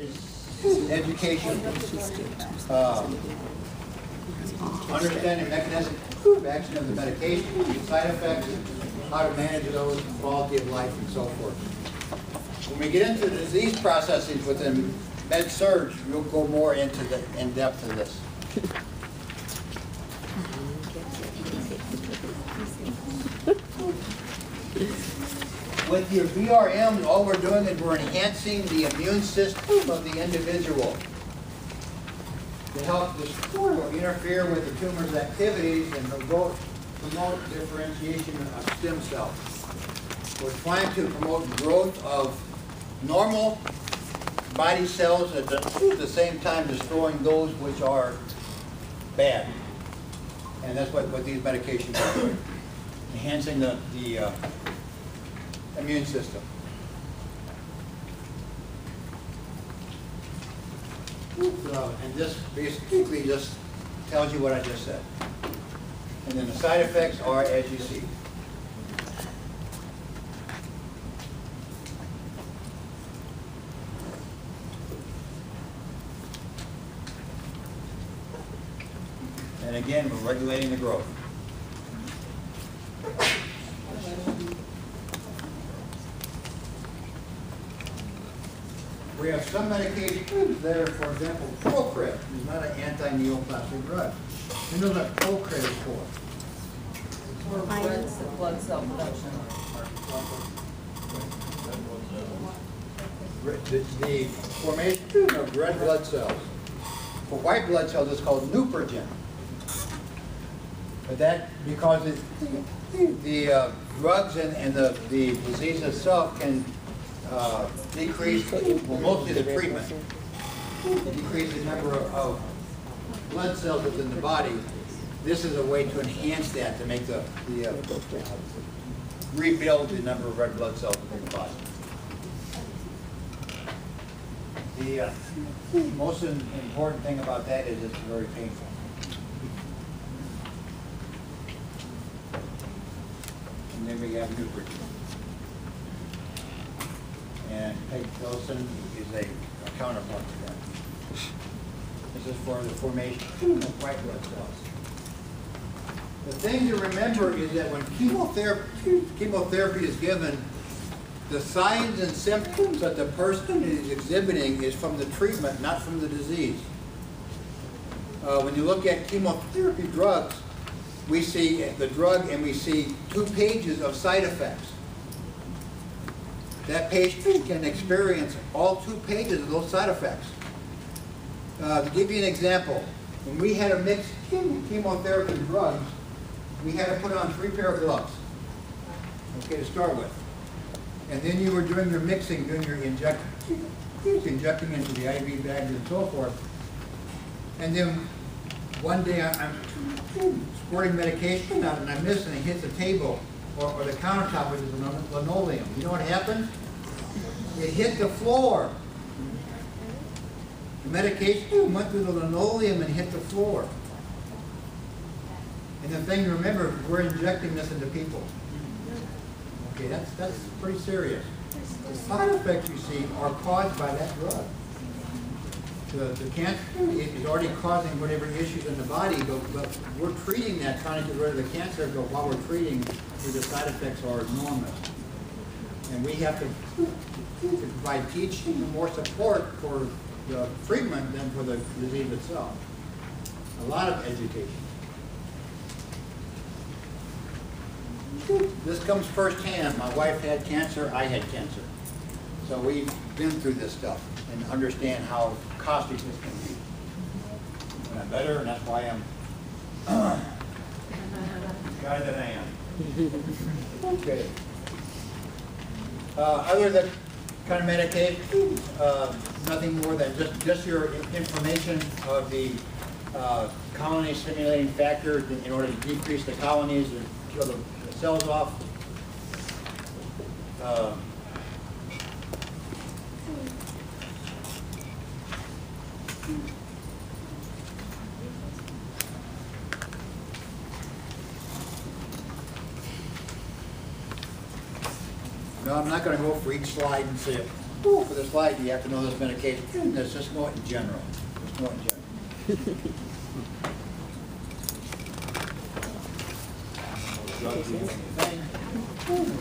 is education. Understanding mechanism of action of the medication, side effects, how to manage those, quality of life, and so forth. When we get into disease processes within med-surg, we'll go more into the in-depth of this. With your VRMs, all we're doing is we're enhancing the immune system of the individual to help destroy or interfere with the tumor's activities and promote differentiation of stem cells. We're trying to promote growth of normal body cells at the same time destroying those which are bad. And that's what these medications are doing, enhancing the immune system. And this basically just tells you what I just said. And then the side effects are as you see. And again, we're regulating the growth. We have some medications that are, for example, Procrit is not an anti-neoplastic drug. You know what Procrit is for? For red blood cell production. The formation of red blood cells. For white blood cells, it's called Neupogen. But that, because the drugs and the disease itself can decrease, well, mostly the treatment, decrease the number of blood cells within the body. This is a way to enhance that, to make the rebuild the number of red blood cells within the body. The most important thing about that is it's very painful. And then we have Neupogen. And pegfilgrastim is a counterpart to that. This is for the formation of white blood cells. The thing to remember is that when chemotherapy is given, the signs and symptoms that the person is exhibiting is from the treatment, not from the disease. When you look at chemotherapy drugs, we see the drug and we see 2 pages of side effects. That patient can experience all 2 pages of those side effects. To give you an example, when we had to mix chemotherapy drugs, we had to put on 3 pair of gloves, okay, to start with. And then you were doing your mixing, doing your injecting into the IV bags and so forth. And then one day I'm squirting medication out and I miss and it hits the table or the countertop, which is linoleum. You know what happened? It hit the floor. The medication went through the linoleum and hit the floor. And the thing to remember, we're injecting this into people. Okay, that's pretty serious. The side effects you see are caused by that drug. The cancer is already causing whatever issues in the body, but we're treating that, trying to get rid of the cancer, but while we're treating, the side effects are enormous. And we have to provide teaching and more support for the treatment than for the disease itself. A lot of education. This comes firsthand. My wife had cancer, I had cancer. So we've been through this stuff and understand how costly this can be. And I'm better, and that's why I'm the guy that I am. Okay. Other than kind of medication, nothing more than just your information of the colony stimulating factor in order to decrease the colonies and kill the cells off. No, I'm not going to go for each slide and say it. For the slide, you have to know this medication. Let's just know it in general. Just know it in general.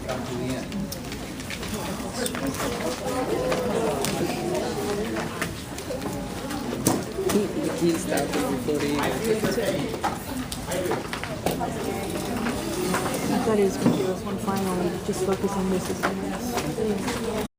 Come to the end. He started before he I thought he was going to give us one final and just focus on this as soon as.